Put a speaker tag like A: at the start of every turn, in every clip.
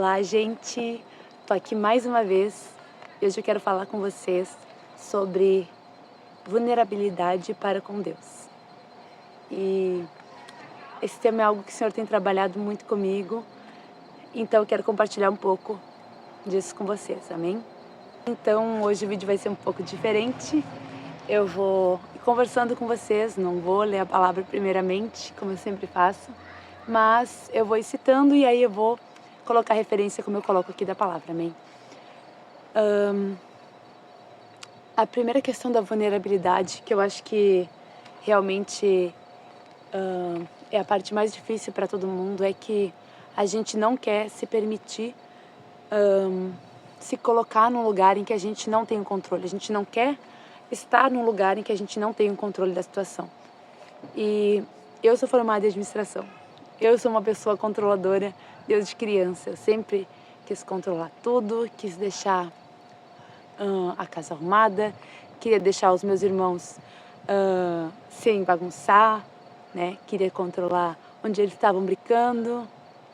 A: Olá, gente! Tô aqui mais uma vez e hoje eu quero falar com vocês sobre vulnerabilidade para com Deus. E esse tema é algo que o Senhor tem trabalhado muito comigo, então eu quero compartilhar um pouco disso com vocês, amém? Então hoje o vídeo vai ser um pouco diferente. Eu vou ir conversando com vocês, não vou ler a palavra primeiramente, como eu sempre faço, mas eu vou ir citando e aí eu vou colocar referência como eu coloco aqui da palavra, amém? A primeira questão da vulnerabilidade, que eu acho que realmente é a parte mais difícil para todo mundo, é que a gente não quer se permitir se colocar num lugar em que a gente não tem o controle. A gente não quer estar num lugar em que a gente não tem o controle da situação. E eu sou formada em administração. Eu sou uma pessoa controladora desde criança. Eu sempre quis controlar tudo, quis deixar a casa arrumada, queria deixar os meus irmãos sem bagunçar, né? Queria controlar onde eles estavam brincando.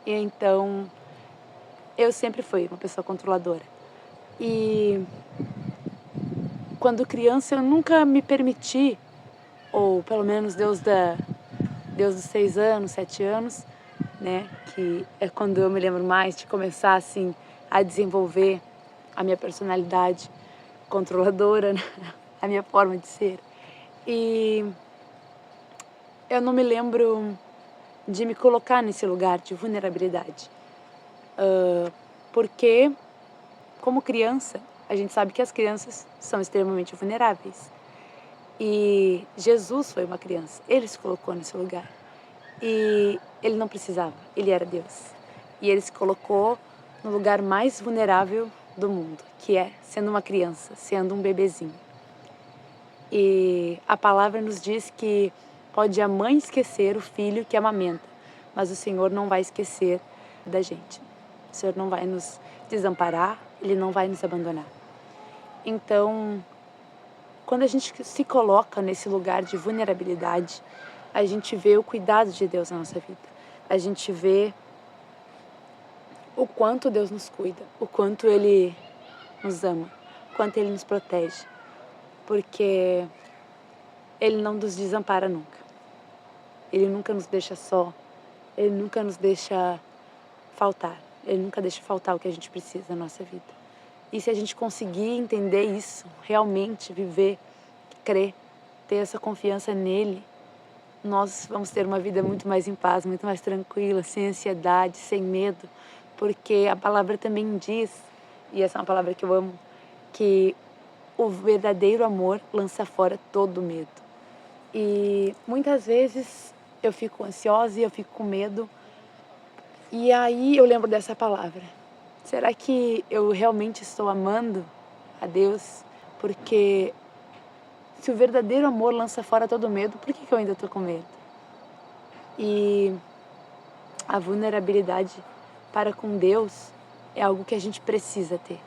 A: E então eu sempre fui uma pessoa controladora. E quando criança eu nunca me permiti, ou pelo menos Deus dos 6 anos, 7 anos, né? Que é quando eu me lembro mais de começar assim a desenvolver a minha personalidade controladora, né? A minha forma de ser. E eu não me lembro de me colocar nesse lugar de vulnerabilidade. Porque, como criança, a gente sabe que as crianças são extremamente vulneráveis. E Jesus foi uma criança, ele se colocou nesse lugar. E ele não precisava, ele era Deus. E ele se colocou no lugar mais vulnerável do mundo, que é sendo uma criança, sendo um bebezinho. E a palavra nos diz que pode a mãe esquecer o filho que amamenta, mas o Senhor não vai esquecer da gente. O Senhor não vai nos desamparar, ele não vai nos abandonar. Então, quando a gente se coloca nesse lugar de vulnerabilidade, a gente vê o cuidado de Deus na nossa vida. A gente vê o quanto Deus nos cuida, o quanto Ele nos ama, o quanto Ele nos protege. Porque Ele não nos desampara nunca. Ele nunca nos deixa só. Ele nunca nos deixa faltar. Ele nunca deixa faltar o que a gente precisa na nossa vida. E se a gente conseguir entender isso, realmente viver, crer, ter essa confiança nele, nós vamos ter uma vida muito mais em paz, muito mais tranquila, sem ansiedade, sem medo. Porque a palavra também diz, e essa é uma palavra que eu amo, que o verdadeiro amor lança fora todo medo. E muitas vezes eu fico ansiosa e eu fico com medo. E aí eu lembro dessa palavra. Será que eu realmente estou amando a Deus? Porque se o verdadeiro amor lança fora todo medo, por que eu ainda estou com medo? E a vulnerabilidade para com Deus é algo que a gente precisa ter.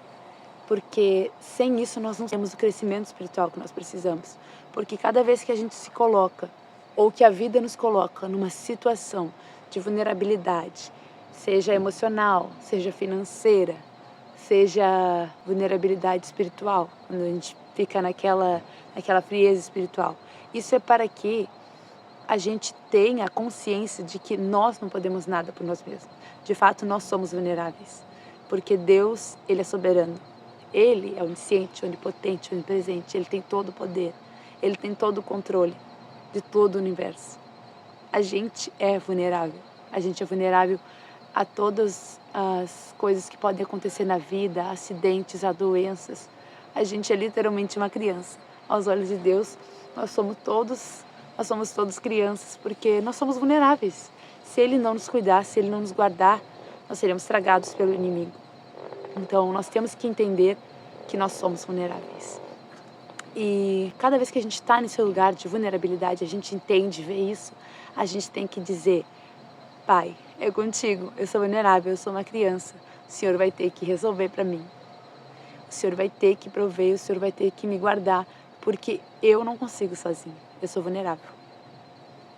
A: Porque sem isso nós não temos o crescimento espiritual que nós precisamos. Porque cada vez que a gente se coloca, ou que a vida nos coloca numa situação de vulnerabilidade, seja emocional, seja financeira, seja vulnerabilidade espiritual, quando a gente fica naquela frieza espiritual, isso é para que a gente tenha consciência de que nós não podemos nada por nós mesmos. De fato, nós somos vulneráveis, porque Deus, Ele é soberano. Ele é onisciente, onipotente, onipresente. Ele tem todo o poder. Ele tem todo o controle de todo o universo. A gente é vulnerável. A gente é vulnerável a todas as coisas que podem acontecer na vida, a acidentes, a doenças. A gente é literalmente uma criança. Aos olhos de Deus, nós somos todos crianças, porque nós somos vulneráveis. Se Ele não nos cuidar, se Ele não nos guardar, nós seremos tragados pelo inimigo. Então, nós temos que entender que nós somos vulneráveis. E cada vez que a gente está nesse lugar de vulnerabilidade, a gente entende, vê isso, a gente tem que dizer: Pai, é contigo, eu sou vulnerável, eu sou uma criança, o Senhor vai ter que resolver para mim. O Senhor vai ter que prover, o Senhor vai ter que me guardar, porque eu não consigo sozinho, eu sou vulnerável.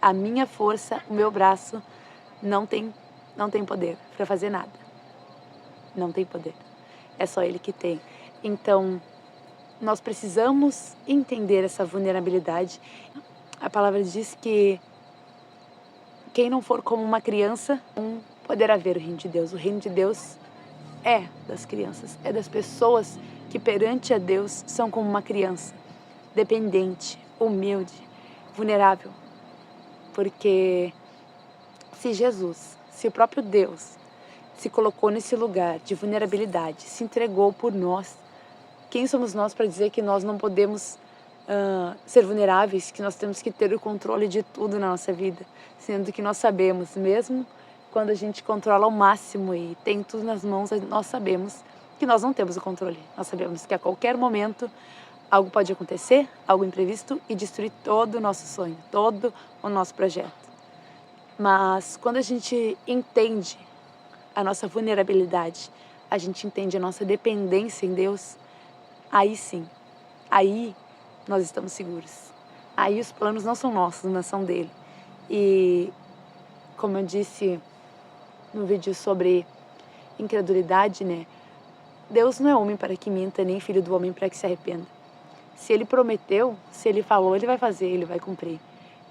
A: A minha força, o meu braço não tem poder para fazer nada. não tem poder. É só Ele que tem. Então, nós precisamos entender essa vulnerabilidade. A palavra diz que quem não for como uma criança não poderá ver o reino de Deus. O reino de Deus é das crianças, é das pessoas que perante a Deus são como uma criança, dependente, humilde, vulnerável. Porque se Jesus, se o próprio Deus se colocou nesse lugar de vulnerabilidade, se entregou por nós, quem somos nós para dizer que nós não podemos ser vulneráveis, que nós temos que ter o controle de tudo na nossa vida, sendo que nós sabemos, mesmo quando a gente controla ao máximo e tem tudo nas mãos, nós sabemos que nós não temos o controle. Nós sabemos que a qualquer momento algo pode acontecer, algo imprevisto e destruir todo o nosso sonho, todo o nosso projeto. Mas quando a gente entende a nossa vulnerabilidade, a gente entende a nossa dependência em Deus, aí sim, aí nós estamos seguros. Aí os planos não são nossos, mas são dele. E como eu disse no vídeo sobre incredulidade, né? Deus não é homem para que minta, nem filho do homem para que se arrependa. Se ele prometeu, se ele falou, ele vai fazer, ele vai cumprir.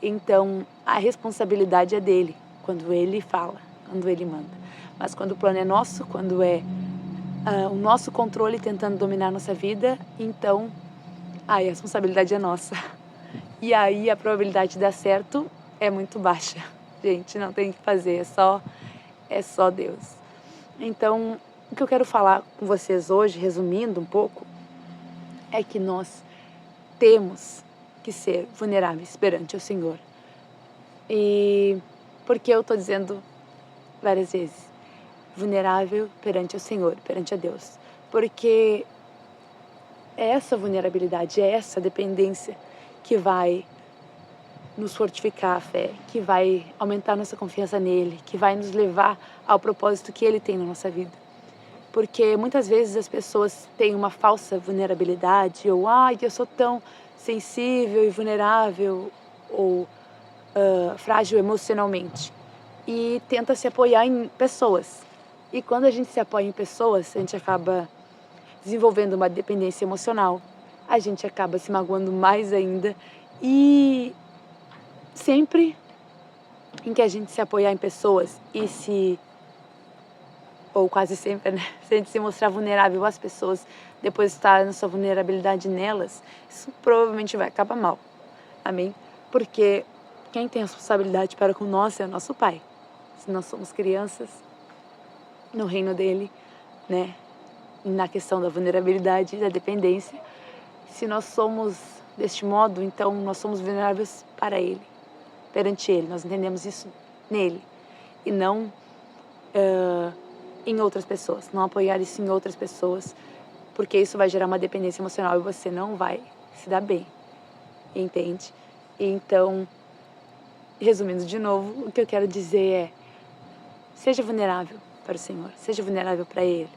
A: Então, a responsabilidade é dele, quando ele fala, quando ele manda. Mas quando o plano é nosso, quando é o nosso controle tentando dominar a nossa vida, então aí a responsabilidade é nossa. E aí a probabilidade de dar certo é muito baixa. Gente, não tem o que fazer, é só Deus. Então, o que eu quero falar com vocês hoje, resumindo um pouco, é que nós temos que ser vulneráveis perante o Senhor. E por que eu estou dizendo várias vezes vulnerável perante o Senhor, perante a Deus? Porque é essa vulnerabilidade, é essa dependência que vai nos fortificar a fé, que vai aumentar nossa confiança nele, que vai nos levar ao propósito que ele tem na nossa vida. Porque muitas vezes as pessoas têm uma falsa vulnerabilidade, ou eu sou tão sensível e vulnerável, ou frágil emocionalmente, e tenta se apoiar em pessoas. E quando a gente se apoia em pessoas, a gente acaba desenvolvendo uma dependência emocional, a gente acaba se magoando mais ainda, e sempre em que a gente se apoiar em pessoas ou quase sempre, né? Se a gente se mostrar vulnerável às pessoas, depositar nossa vulnerabilidade nelas, isso provavelmente vai acabar mal. Amém? Porque quem tem a responsabilidade para com nós é o nosso Pai. Se nós somos crianças no reino dele, né? Na questão da vulnerabilidade e da dependência, se nós somos deste modo, então nós somos vulneráveis para ele, perante ele. Nós entendemos isso nele e não em outras pessoas, não apoiar isso em outras pessoas, porque isso vai gerar uma dependência emocional e você não vai se dar bem, entende? Então, resumindo de novo, o que eu quero dizer é: seja vulnerável para o Senhor, seja vulnerável para Ele.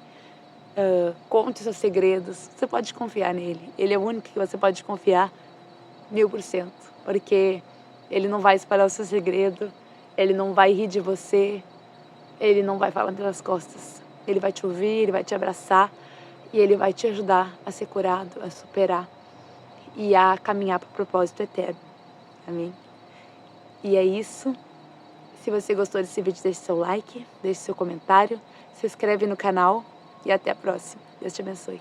A: Conte seus segredos, você pode confiar nele. Ele é o único que você pode confiar 1000%, porque ele não vai espalhar o seu segredo, ele não vai rir de você, ele não vai falar pelas costas. Ele vai te ouvir, ele vai te abraçar e ele vai te ajudar a ser curado, a superar e a caminhar para o propósito eterno. Amém? E é isso. Se você gostou desse vídeo, deixe seu like, deixe seu comentário, se inscreve no canal e até a próxima. Deus te abençoe.